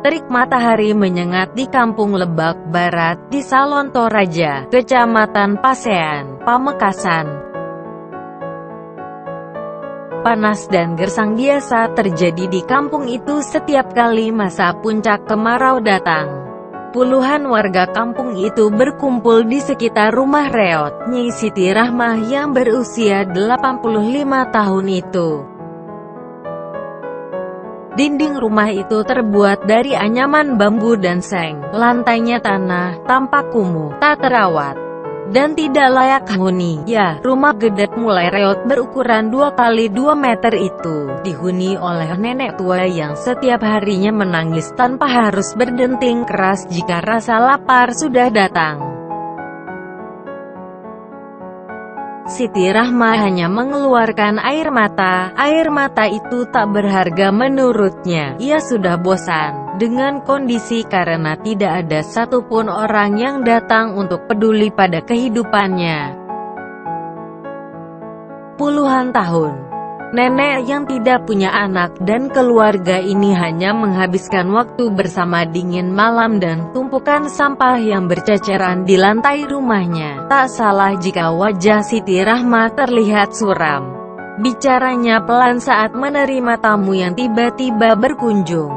Terik matahari menyengat di Kampung Lebak Barat, di Salon Toraja, Kecamatan Pasean, Pamekasan. Panas dan gersang biasa terjadi di kampung itu setiap kali masa puncak kemarau datang. Puluhan warga kampung itu berkumpul di sekitar rumah reot Nyi Siti Rahmah yang berusia 85 tahun itu. Dinding rumah itu terbuat dari anyaman bambu dan seng, lantainya tanah, tampak kumuh, tak terawat, dan tidak layak huni. Ya, rumah gedek mulai reot berukuran 2 kali 2 meter itu dihuni oleh nenek tua yang setiap harinya menangis tanpa harus berdenting keras jika rasa lapar sudah datang. Siti Rahmah hanya mengeluarkan air mata. Air mata itu tak berharga menurutnya. Ia sudah bosan dengan kondisi karena tidak ada satupun orang yang datang untuk peduli pada kehidupannya. Puluhan tahun, nenek yang tidak punya anak dan keluarga ini hanya menghabiskan waktu bersama dingin malam dan tumpukan sampah yang berceceran di lantai rumahnya. Tak salah jika wajah Siti Rahmah terlihat suram. Bicaranya pelan saat menerima tamu yang tiba-tiba berkunjung.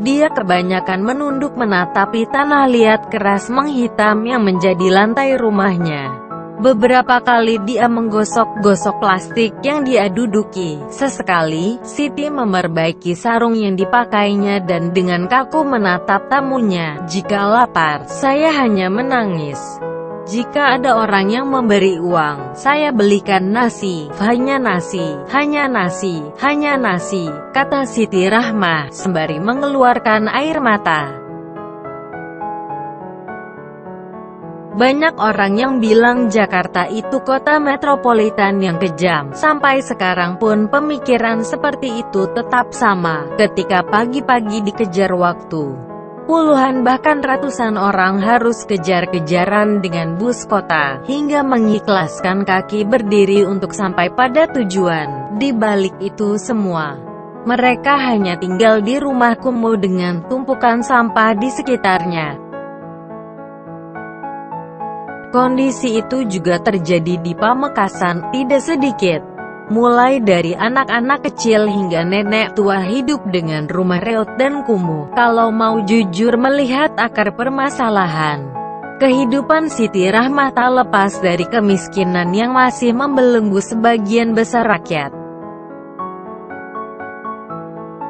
Dia kebanyakan menunduk menatapi tanah liat keras menghitam yang menjadi lantai rumahnya. Beberapa kali dia menggosok-gosok plastik yang dia duduki. Sesekali, Siti memperbaiki sarung yang dipakainya dan dengan kaku menatap tamunya. Jika lapar, saya hanya menangis. Jika ada orang yang memberi uang, saya belikan nasi. Hanya nasi, hanya nasi, hanya nasi, kata Siti Rahmah, sembari mengeluarkan air mata. Banyak orang yang bilang Jakarta itu kota metropolitan yang kejam. Sampai sekarang pun pemikiran seperti itu tetap sama. Ketika pagi-pagi dikejar waktu, puluhan bahkan ratusan orang harus kejar-kejaran dengan bus kota, hingga mengikhlaskan kaki berdiri untuk sampai pada tujuan. Di balik itu semua, mereka hanya tinggal di rumah kumuh dengan tumpukan sampah di sekitarnya. Kondisi itu juga terjadi di Pamekasan, tidak sedikit. Mulai dari anak-anak kecil hingga nenek tua hidup dengan rumah reot dan kumuh. Kalau mau jujur melihat akar permasalahan, kehidupan Siti Rahmah tak lepas dari kemiskinan yang masih membelenggu sebagian besar rakyat.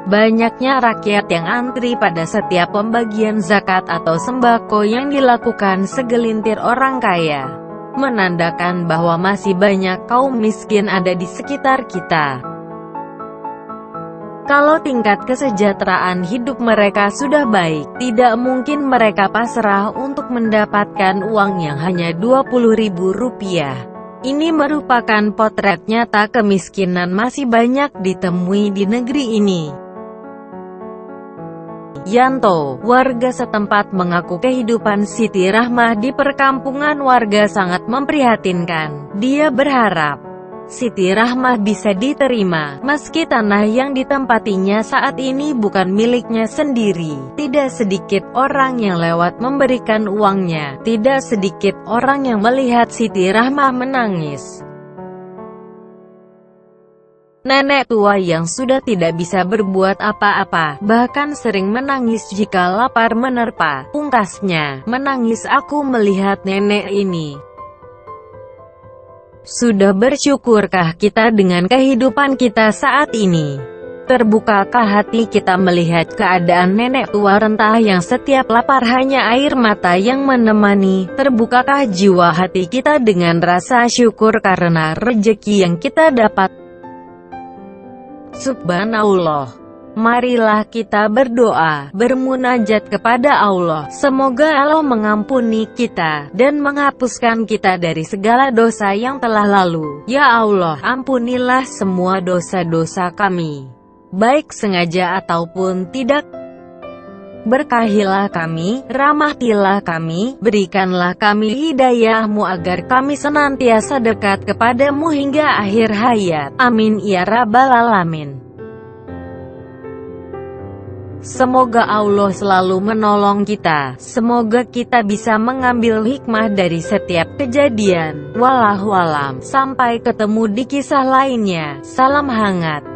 Banyaknya rakyat yang antri pada setiap pembagian zakat atau sembako yang dilakukan segelintir orang kaya, menandakan bahwa masih banyak kaum miskin ada di sekitar kita. Kalau tingkat kesejahteraan hidup mereka sudah baik, tidak mungkin mereka pasrah untuk mendapatkan uang yang hanya Rp20.000. Ini merupakan potret nyata kemiskinan masih banyak ditemui di negeri ini. Yanto, warga setempat, mengaku kehidupan Siti Rahmah di perkampungan warga sangat memprihatinkan. Dia berharap Siti Rahmah bisa diterima, meski tanah yang ditempatinya saat ini bukan miliknya sendiri. Tidak sedikit orang yang lewat memberikan uangnya. Tidak sedikit orang yang melihat Siti Rahmah menangis. Nenek tua yang sudah tidak bisa berbuat apa-apa, bahkan sering menangis jika lapar menerpa. Pungkasnya, menangis aku melihat nenek ini. Sudah bersyukurkah kita dengan kehidupan kita saat ini? Terbukakah hati kita melihat keadaan nenek tua renta yang setiap lapar hanya air mata yang menemani? Terbukakah jiwa hati kita dengan rasa syukur karena rezeki yang kita dapat? Subhanallah. Marilah kita berdoa, bermunajat kepada Allah. Semoga Allah mengampuni kita, dan menghapuskan kita dari segala dosa yang telah lalu. Ya Allah, ampunilah semua dosa-dosa kami, baik sengaja ataupun tidak. Berkahilah kami, rahmatilah kami, berikanlah kami hidayah-Mu agar kami senantiasa dekat kepadamu hingga akhir hayat. Amin ya rabbal alamin. Semoga Allah selalu menolong kita. Semoga kita bisa mengambil hikmah dari setiap kejadian. Wallahualam. Sampai ketemu di kisah lainnya. Salam hangat.